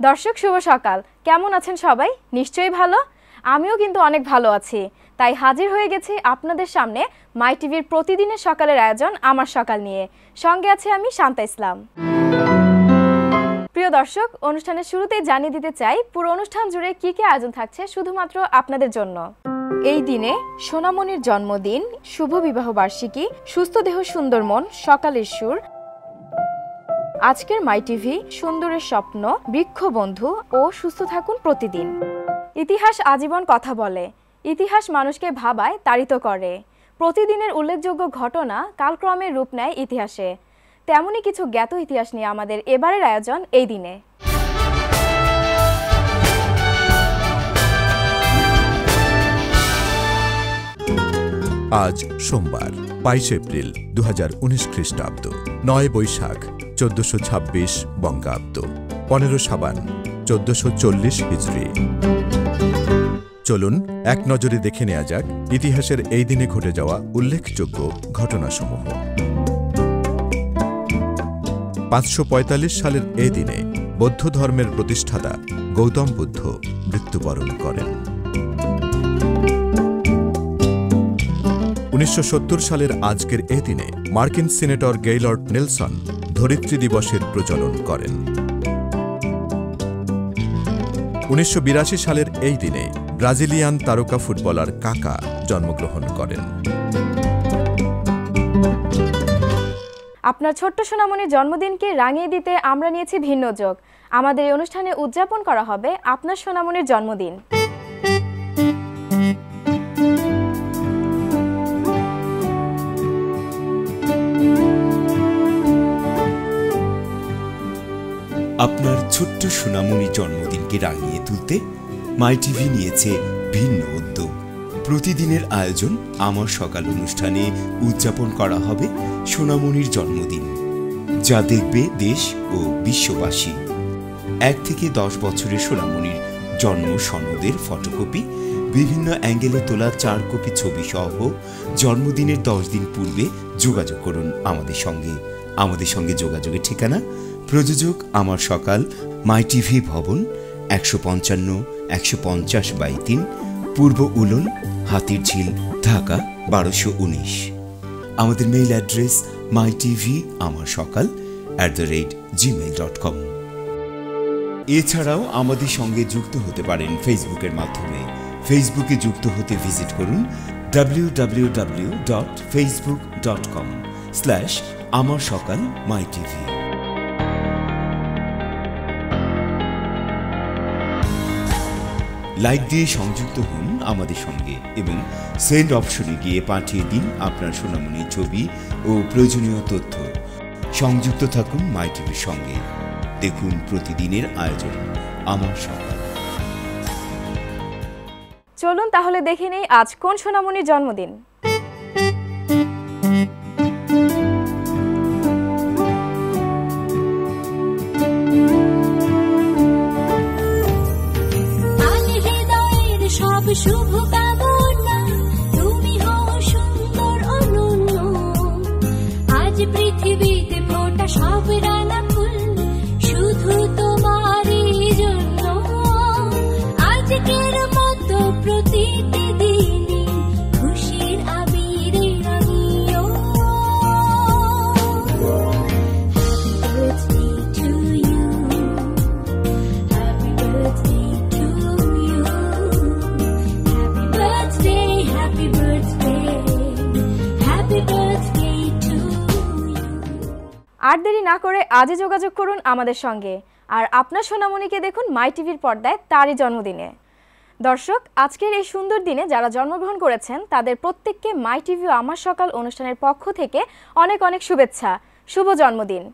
দর্শক শুভ সকাল, কেমন আছেন সবাই? নিশ্চয়ই ভালো। আমিও কিন্তু অনেক ভালো আছি। তাই হাজির হয়ে গেছি আপনাদের সামনে মাই টিভির প্রতিদিনের সকালের আয়োজন আমার সকাল নিয়ে। সঙ্গে আছে আমি শান্তা ইসলাম। প্রিয় দর্শক, অনুষ্ঠানের শুরুতেই জানিয়ে দিতে চাই পুরো অনুষ্ঠান জুড়ে কি কি আয়োজন থাকছে শুধুমাত্র আপনাদের জন্য। এই দিনে সোনামণির জন্মদিন, শুভ বিবাহ বার্ষিকী, সুস্থ দেহ সুন্দর মন, সকালের সুর, আজকের মাই টিভি, সুন্দরের স্বপ্ন, বৃক্ষ বন্ধু ও সুস্থ থাকুন প্রতিদিন। ইতিহাস আজীবন কথা বলে, ইতিহাস মানুষকে ভাবায়, তাড়িত করে। প্রতিদিনের উল্লেখযোগ্য ঘটনা কালক্রমে রূপ নেয় ইতিহাসে। তেমনই কিছু জ্ঞাত ইতিহাস নিয়ে আমাদের এবারের আয়োজন এই দিনে। আজ সোমবার 22 এপ্রিল 2019 খ্রিস্টাব্দ, 9 বৈশাখ 1426 বঙ্গাব্দ, 15 সাবান 1440 হিজরি। চলুন এক নজরে দেখে নেওয়া যাক ইতিহাসের এই দিনে ঘটে যাওয়া উল্লেখযোগ্য ঘটনাসমূহ। 545 সালের এই দিনে বৌদ্ধ ধর্মের প্রতিষ্ঠাতা গৌতম বুদ্ধ মৃত্যুবরণ করেন। 1970 সালের আজকের এই দিনে মার্কিন সিনেটর গেইলর্ড নেলসন ধরিত্রী দিবসের প্রচলন করেন। 1982 সালের এই দিনে ব্রাজিলিয়ান তারকা ফুটবলার কাকা জন্মগ্রহণ করেন। আপনার ছোট্ট সোনামণির জন্মদিনকে রাঙিয়ে দিতে আমরা নিয়েছি ভিন্ন যোগ। আমাদের এই অনুষ্ঠানে উদযাপন করা হবে আপনার সোনামণির জন্মদিন। আপনার ছোট্ট সোনামণির জন্মদিনকে রাঙিয়ে তুলতে মাই টিভি নিয়েছে ভিন্ন উদ্যোগ। প্রতিদিনের আয়োজন আমার সকাল অনুষ্ঠানে উদযাপন করা হবে সোনামণির জন্মদিন, যা দেখবে দেশ ও বিশ্ববাসী। 1 থেকে 10 বছরের সোনামণির জন্ম সনদের ফটোকপি, বিভিন্ন অ্যাঙ্গেলে তোলা 4 কপি ছবি সহ জন্মদিনের 10 দিন পূর্বে যোগাযোগ করুন আমাদের সঙ্গে যোগাযোগের ঠিকানা প্রযোজক আমার সকাল, মাই টিভি ভবন, 155-150/3, পূর্ব উলন, হাতিরঝিল, ঢাকা 1219। আমাদের মেইল অ্যাড্রেস mytvamarshakal@gmail.com। এছাড়াও আমাদের সঙ্গে যুক্ত হতে পারেন ফেসবুকের মাধ্যমে। ফেসবুকে যুক্ত হতে ভিজিট করুন www.facebook.com/amarshakalmytv। লাইক দিয়ে সংযুক্ত হন আমাদের সঙ্গে এবং সেন্ড অপশনে গিয়ে পাঠিয়ে দিন আপনার সোনামণির ছবি ও প্রয়োজনীয় তথ্য। সংযুক্ত থাকুন মাই টিভির সঙ্গে। দেখুন প্রতিদিনের আয়োজন আমার সকাল। চলুন তাহলে দেখে নেই আজ কোন সোনামণির জন্মদিন। শুভ কামনা তুমি হও সুন্দর অনন্য, আজ পৃথিবীতে ফোটা সব রানা ফুল শুধু তোমারই জন্য। আজকের মতো প্রতিটি দিনই খুশির আবিরে রাঙিও। Happy birthday to you. আর দেরি না করে আজই যোগাযোগ করুন আমাদের সঙ্গে আর আপনার সোনামণিকে দেখুন মাই টিভির পর্দায় তারই জন্মদিনে। দর্শক, আজকের এই সুন্দর দিনে যারা জন্মগ্রহণ করেছেন তাদের প্রত্যেককে মাই টিভি ও আমার সকাল অনুষ্ঠানের পক্ষ থেকে অনেক অনেক শুভেচ্ছা। শুভ জন্মদিন।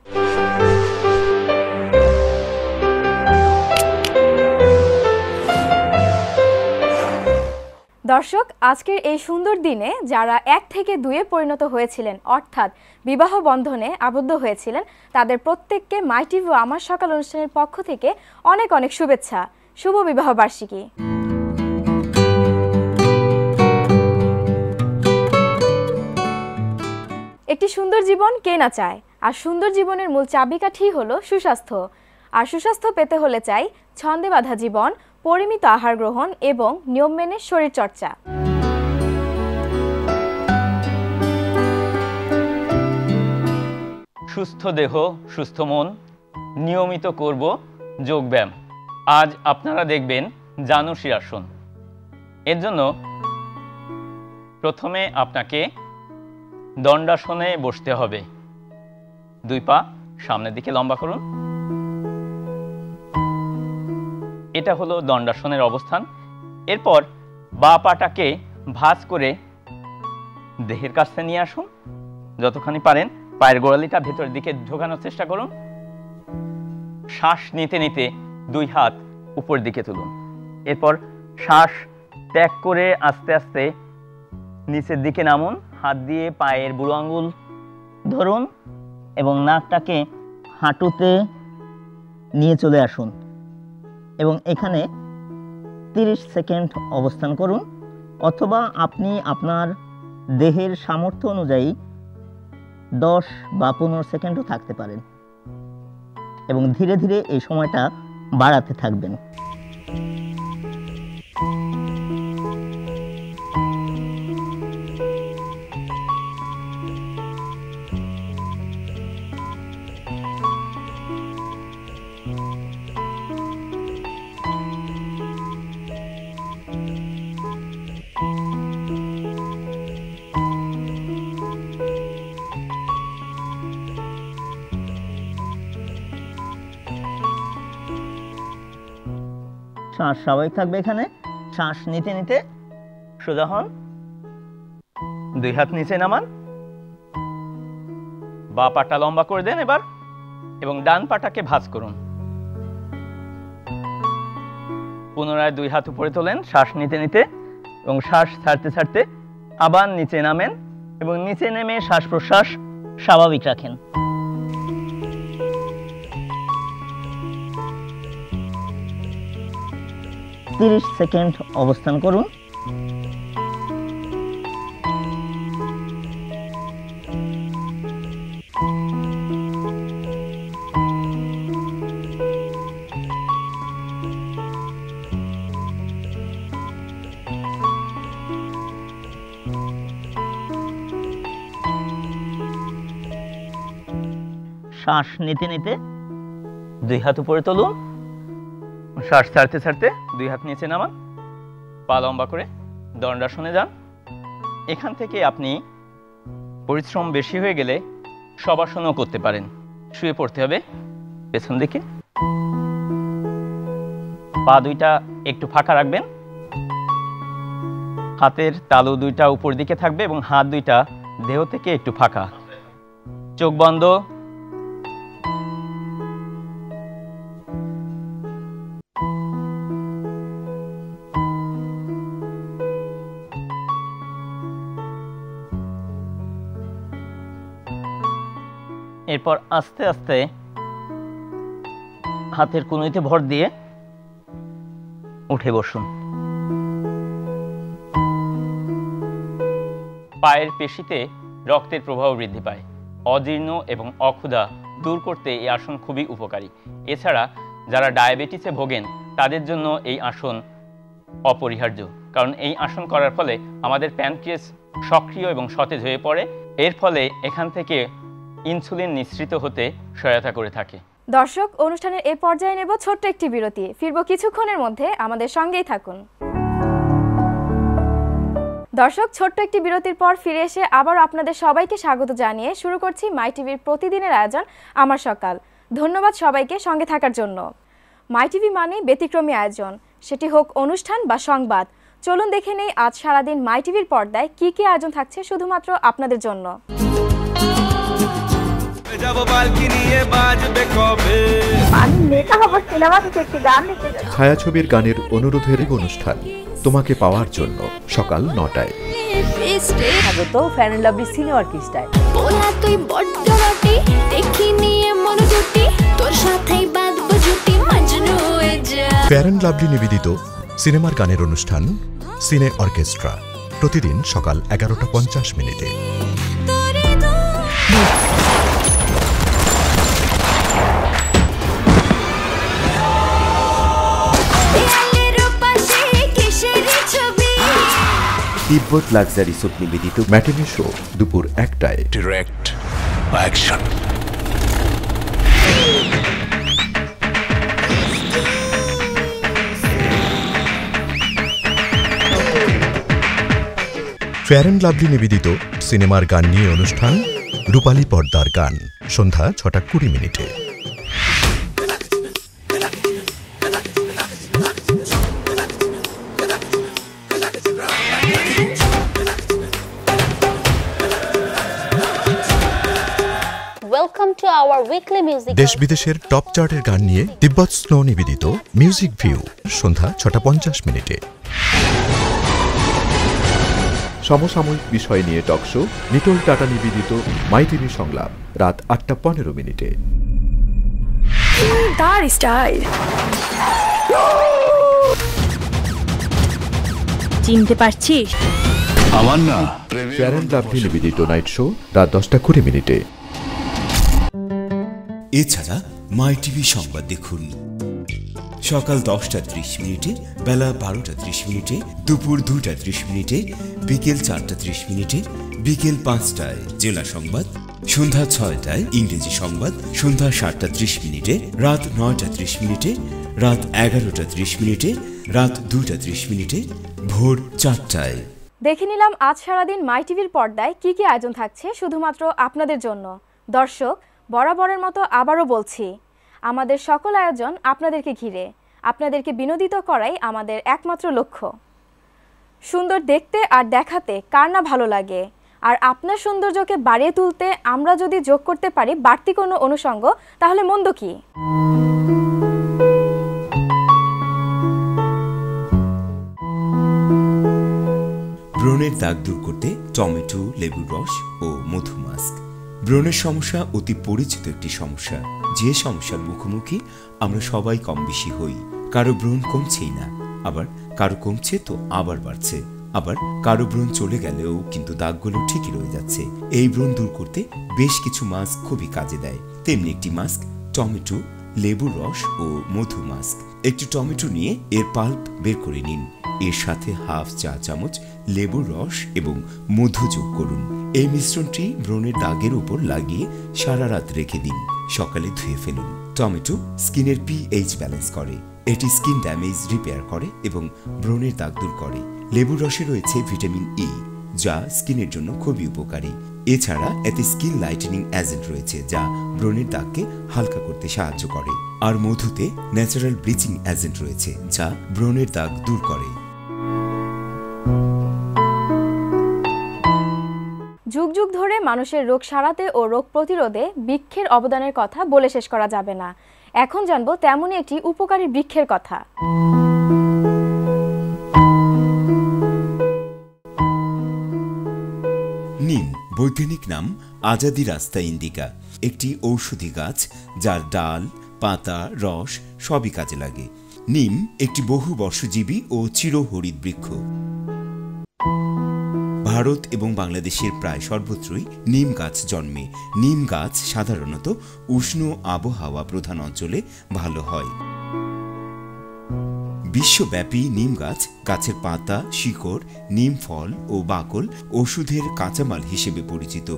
দর্শক, আজকের এই সুন্দর দিনে যারা 1 থেকে 2-এ পরিণত হয়েছিলেন, অর্থাৎ বিবাহ বন্ধনে আবদ্ধ হয়েছিলেন, তাদের প্রত্যেককে মাই টিভি ও আমার সকাল অনুষ্ঠানের পক্ষ থেকে অনেক অনেক শুভেচ্ছা। শুভ বিবাহ বার্ষিকী। একটি সুন্দর জীবন কে না চায়, আর সুন্দর জীবনের মূল চাবিকাঠি হলো সুস্বাস্থ্য। আর সুস্বাস্থ্য পেতে হলে চাই ছন্দে বাঁধা জীবন, পরিমিত আহার গ্রহণ এবং নিয়ম মেনে শরীরচর্চা। সুস্থ দেহ সুস্থ মন, নিয়মিত করব যোগব্যায়াম। আজ আপনারা দেখবেন জানুশীর আসন। এর জন্য প্রথমে আপনাকে দণ্ডাসনে বসতে হবে। 2 পা সামনের দিকে লম্বা করুন। এটা হলো দণ্ডাসনের অবস্থান। এরপর বাঁ পাটাকে ভাঁজ করে দেহের কাছে নিয়ে আসুন। যতখানি পারেন পায়ের গোড়ালিটা ভেতরের দিকে ঢোকানোর চেষ্টা করুন। শ্বাস নিতে নিতে 2 হাত উপর দিকে তুলুন। এরপর শ্বাস ত্যাগ করে আস্তে আস্তে নিচের দিকে নামুন। হাত দিয়ে পায়ের বুড়ো আঙুল ধরুন এবং নাকটাকে হাঁটুতে নিয়ে চলে আসুন এবং এখানে 30 সেকেন্ড অবস্থান করুন, অথবা আপনি আপনার দেহের সামর্থ্য অনুযায়ী 10 বা 15 সেকেন্ডও থাকতে পারেন এবং ধীরে ধীরে এই সময়টা বাড়াতে থাকবেন। শ্বাস স্বাভাবিক থাকবে। এখানে শ্বাস নিতে নিতে সোজা হন, 2 হাত নিচে নামান, বাঁ পাটা লম্বা করে দেন এবার এবং ডান পাটাকে ভাঁজ করুন। পুনরায় 2 হাত উপরে তোলেন শ্বাস নিতে নিতে এবং শ্বাস ছাড়তে ছাড়তে আবার নিচে নামেন এবং নিচে নেমে শ্বাস প্রশ্বাস স্বাভাবিক রাখেন। তিরিশ সেকেন্ড অবস্থান করুন। শ্বাস নিতে নিতে 2 হাত উপরে তুলুন, শ্বাস ছাড়তে ছাড়তে 2 হাত নিচে নামান, পা লম্বা করে দণ্ডাসনে যান। এখান থেকে আপনি পরিশ্রম বেশি হয়ে গেলে শবাসনও করতে পারেন। শুয়ে পড়তে হবে পেছন দিকে, পা 2টা একটু ফাঁকা রাখবেন, হাতের তালু 2টা উপর দিকে থাকবে এবং হাত 2টা দেহ থেকে একটু ফাঁকা। চোখ বন্ধ। এরপর আস্তে আস্তে হাতের কনুইতে ভর দিয়ে উঠে বসুন। পায়ের পেশিতে রক্তের প্রবাহ বৃদ্ধি পায়। অজীর্ণ এবং অক্ষুধা দূর করতে এই আসন খুবই উপকারী। এছাড়া যারা ডায়াবেটিসে ভোগেন তাদের জন্য এই আসন অপরিহার্য, কারণ এই আসন করার ফলে আমাদের প্যানক্রিয়াস সক্রিয় এবং সতেজ হয়ে পড়ে। এর ফলে এখান থেকে ইনসুলিন নিঃসৃত হতে সহায়তা করে থাকে। দর্শক, অনুষ্ঠানের এই পর্যায়ে নেব ছোট্ট একটি বিরতি। ফিরব কিছুক্ষণের মধ্যে, আমাদের সঙ্গেই থাকুন। দর্শক, ছোট্ট একটি বিরতির পর ফিরে এসে আবার আপনাদের সবাইকে স্বাগত জানিয়ে শুরু করছি মাই টিভির প্রতিদিনের আয়োজন আমার সকাল। ধন্যবাদ সবাইকে সঙ্গে থাকার জন্য। মাই টিভি মানে ব্যতিক্রমী আয়োজন, সেটি হোক অনুষ্ঠান বা সংবাদ। চলুন দেখে নেই আজ সারাদিন মাই টিভির পর্দায় কি কি আয়োজন থাকছে শুধুমাত্র আপনাদের জন্য। ছায়াছবির গানের অনুরোধের অনুষ্ঠান তোমাকে পাওয়ার জন্য সকাল 9টায়। স্বাগত ফ্যান এন্ড লাভলি সিনে অর্কেস্ট্রায়। বলা তুই বড্ড বাটি দেখি নিয়ে মনোজুটি তোর সাথেই বাঁধবো জুটি মজনু হয়ে যা। ফ্যান এন্ড লাভলি নিবেদিত সিনেমার গানের অনুষ্ঠান সিনে অর্কেস্ট্রা প্রতিদিন সকাল 11:50 তিব্বত লাক্সারি সোপ নিবেদিত ম্যাটিনি শো দুপুর 1টায়। Direct action. Fair and Lovely নিবেদিত সিনেমার গান নিয়ে অনুষ্ঠান রূপালী পর্দার গান সন্ধ্যা 6:20। Welcome to our weekly music. দেশ বিদেশের টপ চার্টের গান নিয়ে তিব্বত স্নো নিবেদিত মিউজিক ভিউ সন্ধ্যা 6:50। সমসাময়িক বিষয় নিয়ে টক শো নিটোল টাটা নিবেদিত মাই টিভি সংলাপ রাত 8:15। তার স্টাইল চিনতে পারছিস? আমার না ফেয়ার অ্যান্ড লাভলি নিবেদিত নাইট শো রাত 10:20। এছাড়া মাই টিভি সংবাদ দেখুন সকাল 10:30, বেলা 12:30, দুপুর 2:30, বিকেল 4:30, বিকেল 5টায় জেলা সংবাদ, সন্ধ্যা 6টায় ইংরেজি সংবাদ, সন্ধ্যা 7:30, রাত 9:30, রাত 11:30, রাত 2:30, ভোর 4টায়। দেখে নিলাম আজ সারাদিন মাই টিভির পর্দায় কি কি আয়োজন থাকছে শুধুমাত্র আপনাদের জন্য। দর্শক, বরাবরের মতো আবারও বলছি, আমাদের সকল আয়োজন আপনাদেরকে ঘিরে, আপনাদেরকে বিনোদিত করাই আমাদের একমাত্র লক্ষ্য। সুন্দর দেখতে আর দেখাতে কার না ভালো লাগে, আর আপনার সৌন্দর্যকে বাড়িয়ে তুলতে আমরা যদি যোগ করতে পারি বাড়তি কোনো অনুষঙ্গ, তাহলে মন্দ কি? ব্রণের দাগ দূর করতে টমেটো, লেবুর রস ও মধু মাস্ক। ব্রণের সমস্যা অতি পরিচিত একটি সমস্যা, যে সমস্যার মুখোমুখি আমরা সবাই কম বেশি হই। কারো ব্রণ কমছেই না, আবার কারো কমছে তো আবার বাড়ছে, আবার কারো ব্রণ চলে গেলেও কিন্তু দাগগুলো ঠিকই রয়ে যাচ্ছে। এই ব্রণ দূর করতে বেশ কিছু মাস্ক খুবই কাজে দেয়। তেমনি একটি মাস্ক টমেটো, লেবুর রস ও মধু মাস্ক। একটি টমেটো নিয়ে এর পাল্প বের করে নিন, এর সাথে হাফ চা চামচ লেবুর রস এবং মধু যোগ করুন। এই মিশ্রণটি ব্রণের দাগের উপর লাগিয়ে সারা রাত রেখে দিন, সকালে ধুয়ে ফেলুন। টমেটো স্কিনের পিএইচ ব্যালেন্স করে, এটি স্কিন ড্যামেজ রিপেয়ার করে এবং ব্রণের দাগ দূর করে। লেবুর রসে রয়েছে ভিটামিন ই, যা স্কিনের জন্য খুবই উপকারী। এছাড়া এতে স্কিন লাইটেনিং এজেন্ট রয়েছে, যা ব্রণের দাগকে হালকা করতে সাহায্য করে। আর মধুতে ন্যাচারাল ব্লিচিং এজেন্ট রয়েছে, যা ব্রণের দাগ দূর করে। যুগ যুগ ধরে মানুষের রোগ সারাতে ও রোগ প্রতিরোধে বৃক্ষের অবদানের কথা বলে শেষ করা যাবে না। এখন জানবো তেমনই একটি উপকারী বৃক্ষের কথা। নিম বৈজ্ঞানিক নাম আজাদি রাস্তা ইন্ডিকা, একটি ঔষধি গাছ যার ডাল, পাতা, রস সবই কাজে লাগে। নিম একটি বহু বর্ষজীবী ও চিরহরিৎ বৃক্ষ। ভারত এবং বাংলাদেশের প্রায় সর্বত্রই নিম গাছ জন্মে। নিম গাছ সাধারণত উষ্ণ আবহাওয়া প্রধান অঞ্চলে ভালো হয়। বিশ্বব্যাপী নিম গাছ, গাছের পাতা, শিকড়, নিম ফল ও বাকল ওষুধের কাঁচামাল হিসেবে পরিচিত।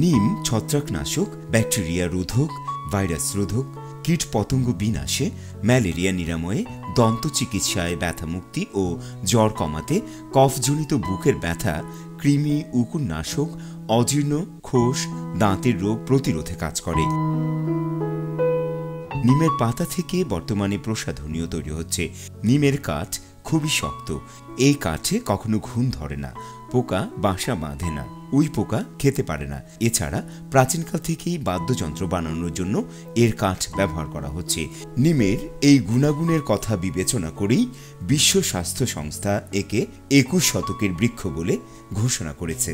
নিম ছত্রাকনাশক, ব্যাকটেরিয়া রোধক, ভাইরাস রোধক, কীট পতঙ্গ বিনাশে, ম্যালেরিয়া নিরাময়ে, দন্ত চিকিৎসায়, ব্যথা মুক্তি ও জ্বর কমাতে, কফজনিত বুকের ব্যথা, কৃমি উকুননাশক, অজীর্ণ, খোস, দাঁতের রোগ প্রতিরোধে কাজ করে। নিমের পাতা থেকে বর্তমানে প্রসাধনীও তৈরি হচ্ছে। নিমের কাঠ খুবই শক্ত, এই কাঠে কখনো ঘুণ ধরে না, পোকা বাসা বাঁধে না, উই পোকা খেতে পারে না। এছাড়া প্রাচীনকাল থেকেই বাদ্যযন্ত্র বানানোর জন্য এর কাঠ ব্যবহার করা হচ্ছে। নিমের এই গুণাগুণের কথা বিবেচনা করেই বিশ্ব স্বাস্থ্য সংস্থা একে 21 শতকের বৃক্ষ বলে ঘোষণা করেছে।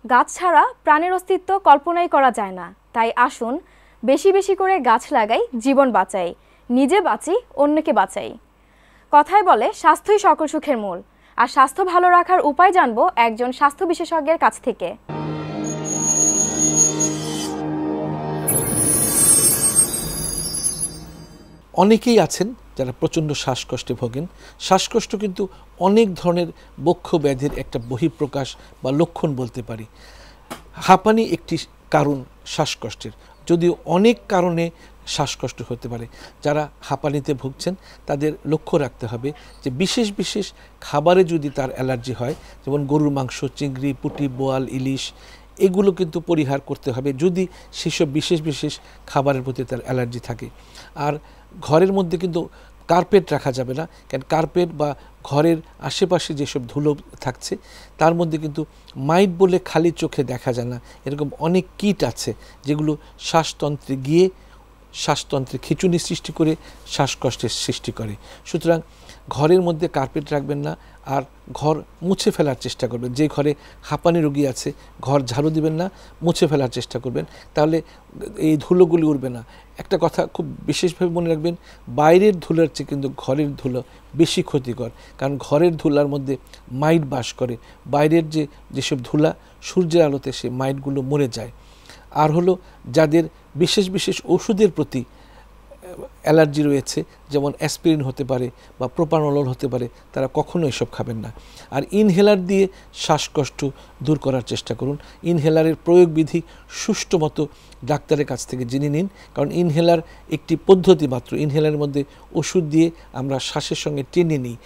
গাছ ছাড়া প্রাণের অস্তিত্ব কল্পনাই করা যায় না, তাই আসুন বেশি বেশি করে গাছ লাগাই, জীবন বাঁচাই, নিজে বাঁচি, অন্যকে বাঁচাই। কথায় বলে স্বাস্থ্যই সকল সুখের মূল, আর স্বাস্থ্য ভালো রাখার উপায় জানবো একজন স্বাস্থ্য বিশেষজ্ঞের কাছ থেকে। অনেকেই আছেন যারা প্রচণ্ড শ্বাসকষ্টে ভোগেন। শ্বাসকষ্ট কিন্তু অনেক ধরনের বক্ষ ব্যাধির একটা বহিঃপ্রকাশ বা লক্ষণ বলতে পারি। হাঁপানি একটি কারণ শ্বাসকষ্টের, যদিও অনেক কারণে শ্বাসকষ্ট হতে পারে। যারা হাঁপানিতে ভুগছেন তাদের লক্ষ্য রাখতে হবে যে বিশেষ বিশেষ খাবারে যদি তার অ্যালার্জি হয়, যেমন গরুর মাংস, চিংড়ি, পুঁটি, বোয়াল, ইলিশ, এগুলো কিন্তু পরিহার করতে হবে যদি সেসব বিশেষ বিশেষ খাবারের প্রতি তার অ্যালার্জি থাকে। আর ঘরের মধ্যে কিন্তু কার্পেট রাখা যাবে না, কারণ কার্পেট বা ঘরের আশেপাশে যেসব ধুলো থাকছে তার মধ্যে কিন্তু মাইট বলে খালি চোখে দেখা যায় না, এরকম অনেক কীট আছে যেগুলো শ্বাসতন্ত্রে গিয়ে শ্বাসতন্ত্রে খিঁচুনি সৃষ্টি করে শ্বাসকষ্টের সৃষ্টি করে। সুতরাং ঘরের মধ্যে কার্পেট রাখবেন না, আর ঘর মুছে ফেলার চেষ্টা করবেন। যে ঘরে হাঁপানি রোগী আছে ঘর ঝাড়ু দিবেন না, মুছে ফেলার চেষ্টা করবেন, তাহলে এই ধুলোগুলি উড়বে না। একটা কথা খুব বিশেষভাবে মনে রাখবেন, বাইরের ধুলার চেয়ে কিন্তু ঘরের ধুলো বেশি ক্ষতিকর, কারণ ঘরের ধুলার মধ্যে মাইট বাস করে। বাইরের যেসব ধুলা সূর্যের আলোতে সে মাইটগুলো মরে যায়। আর হলো যাদের বিশেষ বিশেষ ওষুধের প্রতি অ্যালার্জি রয়েছে, যেমন অ্যাসপিরিন হতে পারে বা প্রোপানল হতে পারে, তারা কখনো এসব খাবেন না। আর ইনহেলার দিয়ে শ্বাসকষ্ট দূর করার চেষ্টা করুন। ইনহেলারের প্রয়োগবিধি সুষ্ঠু মতো ডাক্তারের কাছ থেকে জেনে নিন, কারণ ইনহেলার একটি পদ্ধতি মাত্র। ইনহেলারের মধ্যে ওষুধ দিয়ে আমরা শ্বাসের সঙ্গে টেনে নিই,